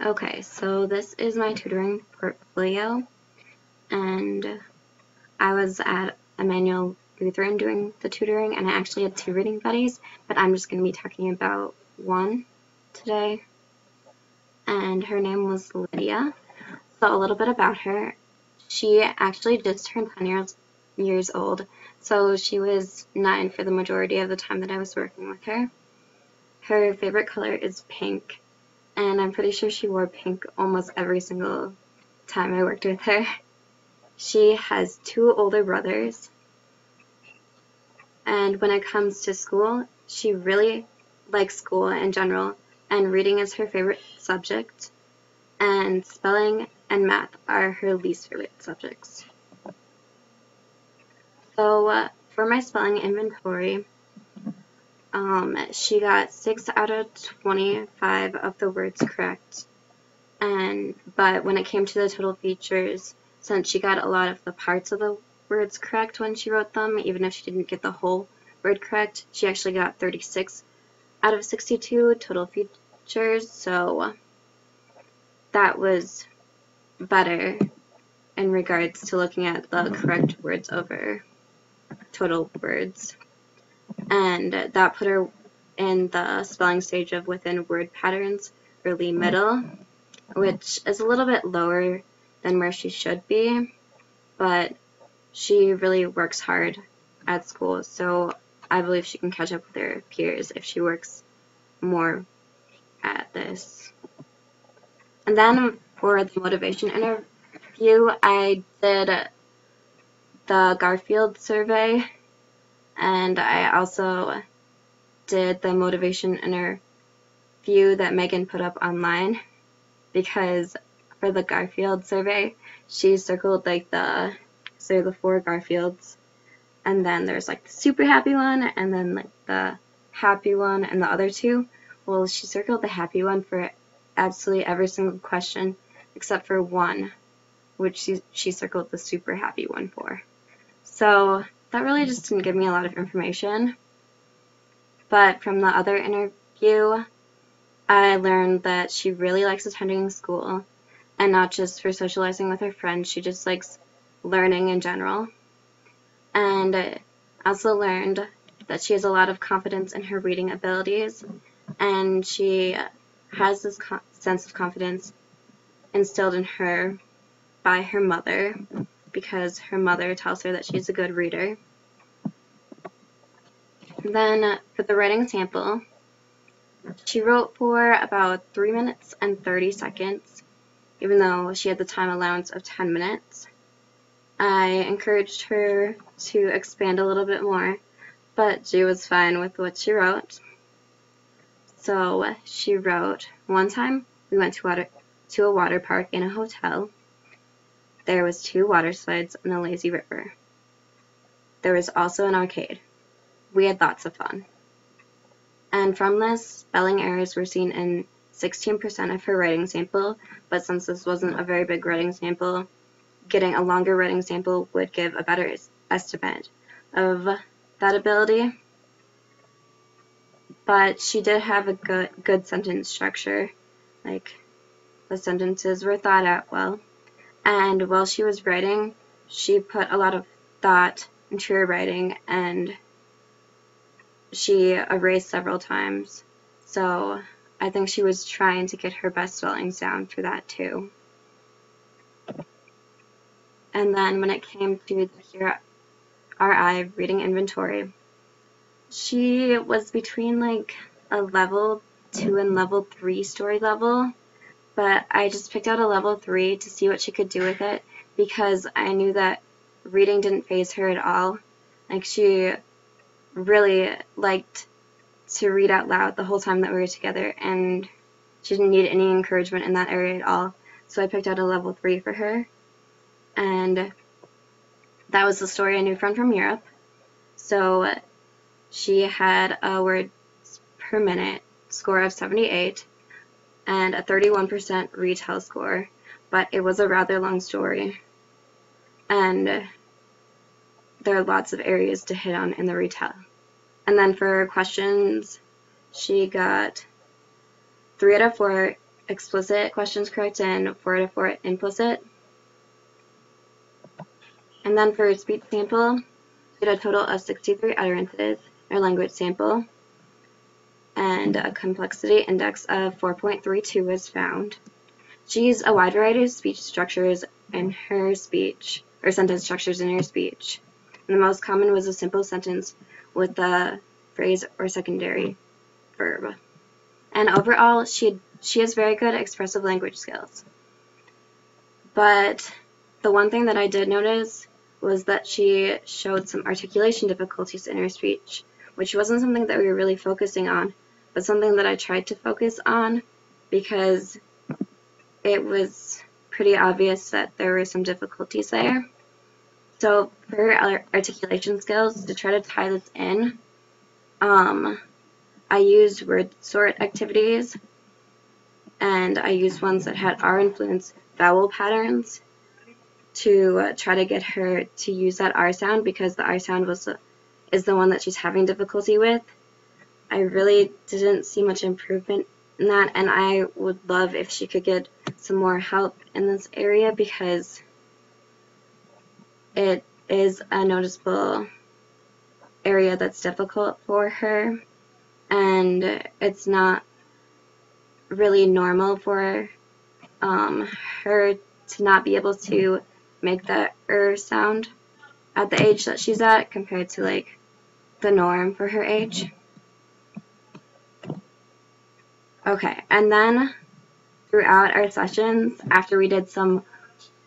Okay, so this is my tutoring portfolio, and I was at Emmanuel Lutheran doing the tutoring, and I actually had 2 reading buddies, but I'm just going to be talking about one today, and her name was Lydia. So a little bit about her. She actually just turned 10 years old, so she was 9 for the majority of the time that I was working with her. Her favorite color is pink, and I'm pretty sure she wore pink almost every single time I worked with her. She has 2 older brothers, and when it comes to school, she really likes school in general, and reading is her favorite subject, and spelling and math are her least favorite subjects. So for my spelling inventory, she got 6 out of 25 of the words correct, but when it came to the total features, since she got a lot of the parts of the words correct when she wrote them, even if she didn't get the whole word correct, she actually got 36 out of 62 total features, so that was better in regards to looking at the correct words over total words. And that put her in the spelling stage of within word patterns, early middle, which is a little bit lower than where she should be, but she really works hard at school, so I believe she can catch up with her peers if she works more at this. And then for the motivation interview, I did the Garfield survey, and I also did the motivation interview that Megan put up online, because for the Garfield survey, she circled like the 4 Garfields, and then there's like the super happy one, and then like the happy one, and the other 2. Well, she circled the happy one for absolutely every single question except for one, which she circled the super happy one for. So that really just didn't give me a lot of information. But from the other interview, I learned that she really likes attending school, and not just for socializing with her friends, she just likes learning in general. And I also learned that she has a lot of confidence in her reading abilities, and she has this sense of confidence instilled in her by her mother, because her mother tells her that she's a good reader. And then for the writing sample, she wrote for about 3 minutes and 30 seconds, even though she had the time allowance of 10 minutes. I encouraged her to expand a little bit more, but she was fine with what she wrote. So she wrote, "One time we went to a water park in a hotel. There was 2 water slides and a lazy river. There was also an arcade. We had lots of fun." And from this, spelling errors were seen in 16% of her writing sample, but since this wasn't a very big writing sample, getting a longer writing sample would give a better estimate of that ability. But she did have a good sentence structure, like the sentences were thought out well. And while she was writing, she put a lot of thought into her writing, and she erased several times. So I think she was trying to get her best spellings down for that too. And then when it came to the Here RI reading inventory, she was between like a level 2 and level 3 story level, but I just picked out a level 3 to see what she could do with it, because I knew that reading didn't faze her at all. Like, she really liked to read out loud the whole time that we were together, and she didn't need any encouragement in that area at all. So I picked out a level 3 for her, and that was the Story I Knew Friend from Europe. So she had a words per minute score of 78 and a 31% retell score, but it was a rather long story, and there are lots of areas to hit on in the retell. And then for questions, she got 3 out of 4 explicit questions correct and 4 out of 4 implicit. And then for speech sample, she had a total of 63 utterances in her language sample, and a complexity index of 4.32 was found. She used a wide variety of speech structures in her speech, or sentence structures in her speech. And the most common was a simple sentence with a phrase or secondary verb. And overall, she has very good expressive language skills. But the one thing that I did notice was that she showed some articulation difficulties in her speech, which wasn't something that we were really focusing on, but something that I tried to focus on because it was pretty obvious that there were some difficulties there. So for her articulation skills, to try to tie this in, I used word sort activities, and I used ones that had R-influenced vowel patterns to try to get her to use that R sound, because the R sound is the one that she's having difficulty with. I really didn't see much improvement in that, and I would love if she could get some more help in this area, because it is a noticeable area that's difficult for her, and it's not really normal for her to not be able to make that sound at the age that she's at compared to like the norm for her age. Okay, and then throughout our sessions, after we did some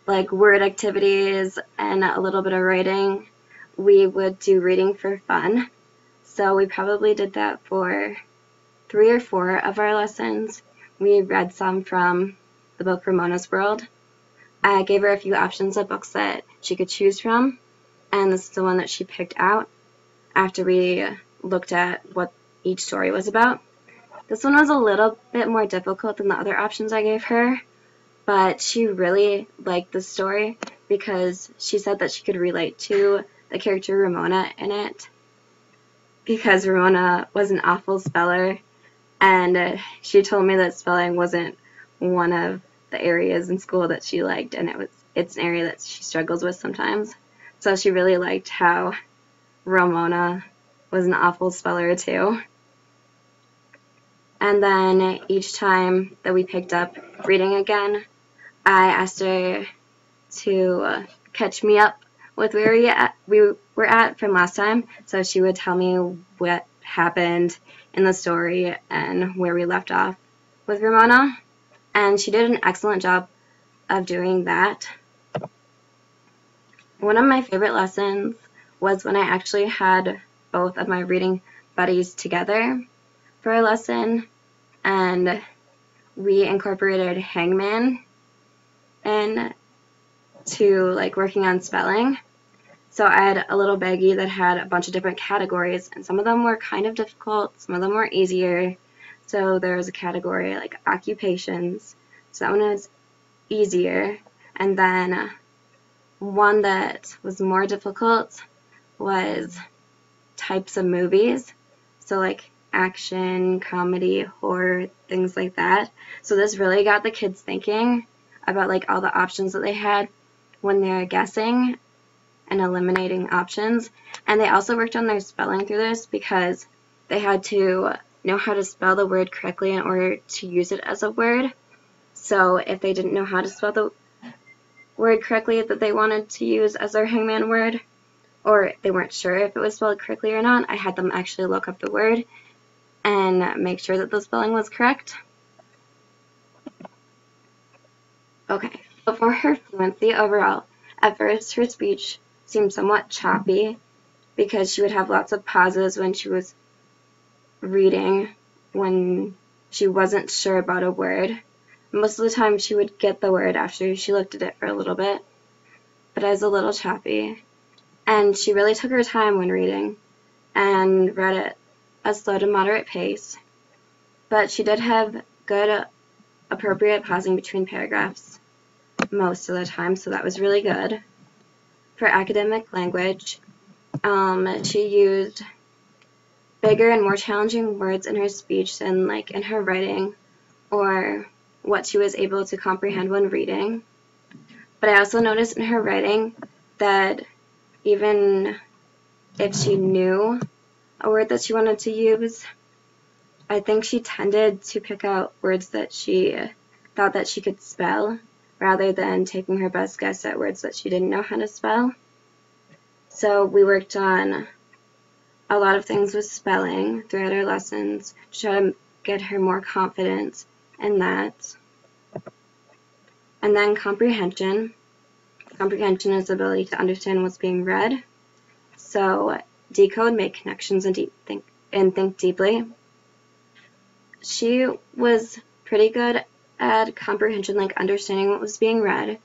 like word activities and a little bit of writing, we would do reading for fun. So we probably did that for 3 or 4 of our lessons. We read some from the book Ramona's World. I gave her a few options of books that she could choose from, and this is the one that she picked out after we looked at what each story was about. This one was a little bit more difficult than the other options I gave her, but she really liked the story because she said that she could relate to the character Ramona in it, because Ramona was an awful speller, and she told me that spelling wasn't one of the areas in school that she liked, and it's an area that she struggles with sometimes. So she really liked how Ramona was an awful speller too. And then each time that we picked up reading again, I asked her to catch me up with where we were at from last time, so she would tell me what happened in the story and where we left off with Ramona, and she did an excellent job of doing that. One of my favorite lessons was when I actually had both of my reading buddies together for a lesson, and we incorporated Hangman into like working on spelling. So I had a little baggie that had a bunch of different categories, and some of them were kind of difficult, some of them were easier. So there was a category like occupations, so that one was easier. And then one that was more difficult was types of movies, so like action, comedy, horror, things like that. So this really got the kids thinking about like all the options that they had when they're guessing and eliminating options. And they also worked on their spelling through this, because they had to know how to spell the word correctly in order to use it as a word. So if they didn't know how to spell the word correctly that they wanted to use as their hangman word, or they weren't sure if it was spelled correctly or not, I had them actually look up the word and make sure that the spelling was correct. Okay, so for her fluency overall, at first her speech seemed somewhat choppy because she would have lots of pauses when she was reading, when she wasn't sure about a word. Most of the time she would get the word after she looked at it for a little bit, but it was a little choppy. And she really took her time when reading and read at a slow to moderate pace, but she did have good, appropriate pausing between paragraphs most of the time, so that was really good. For academic language, she used bigger and more challenging words in her speech than like in her writing or what she was able to comprehend when reading. But I also noticed in her writing that even if she knew a word that she wanted to use, I think she tended to pick out words that she thought that she could spell rather than taking her best guess at words that she didn't know how to spell. So we worked on a lot of things with spelling throughout our lessons to try to get her more confident in that. And then comprehension. Comprehension is the ability to understand what's being read. So decode, make connections, and think deeply. She was pretty good at comprehension, like understanding what was being read.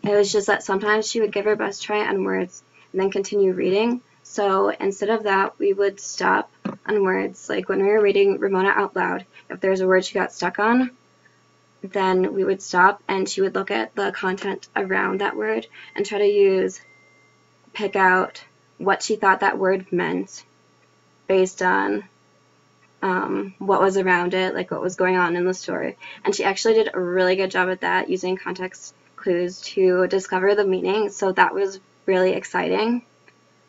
It was just that sometimes she would give her best try on words and then continue reading. So instead of that, we would stop on words. Like when we were reading Ramona out loud, if there's a word she got stuck on, then we would stop and she would look at the content around that word and try to pick out what she thought that word meant based on what was around it, like what was going on in the story. And she actually did a really good job at that, using context clues to discover the meaning, so that was really exciting.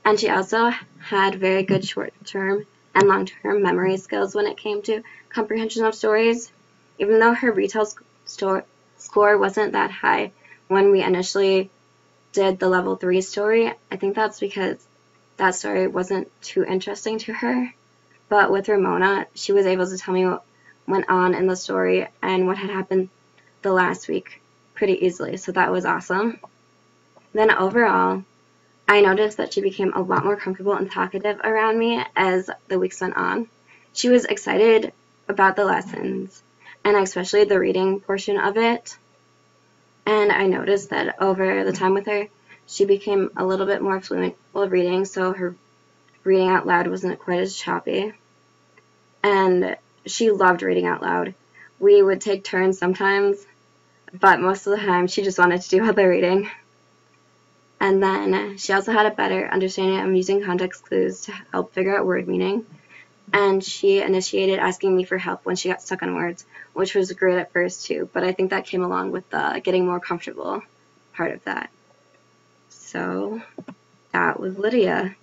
And she also had very good short-term and long-term memory skills when it came to comprehension of stories. Even though her retail score wasn't that high when we initially did the level 3 story, I think that's because that story wasn't too interesting to her. But with Ramona, she was able to tell me what went on in the story and what had happened the last week pretty easily, so that was awesome. Then overall, I noticed that she became a lot more comfortable and talkative around me as the weeks went on. She was excited about the lessons, and especially the reading portion of it. And I noticed that over the time with her, she became a little bit more fluent while reading, so her reading out loud wasn't quite as choppy. And she loved reading out loud. We would take turns sometimes, but most of the time she just wanted to do all the reading. And then she also had a better understanding of using context clues to help figure out word meaning. And she initiated asking me for help when she got stuck on words, which was great at first too, but I think that came along with the getting more comfortable part of that. So that was Lydia.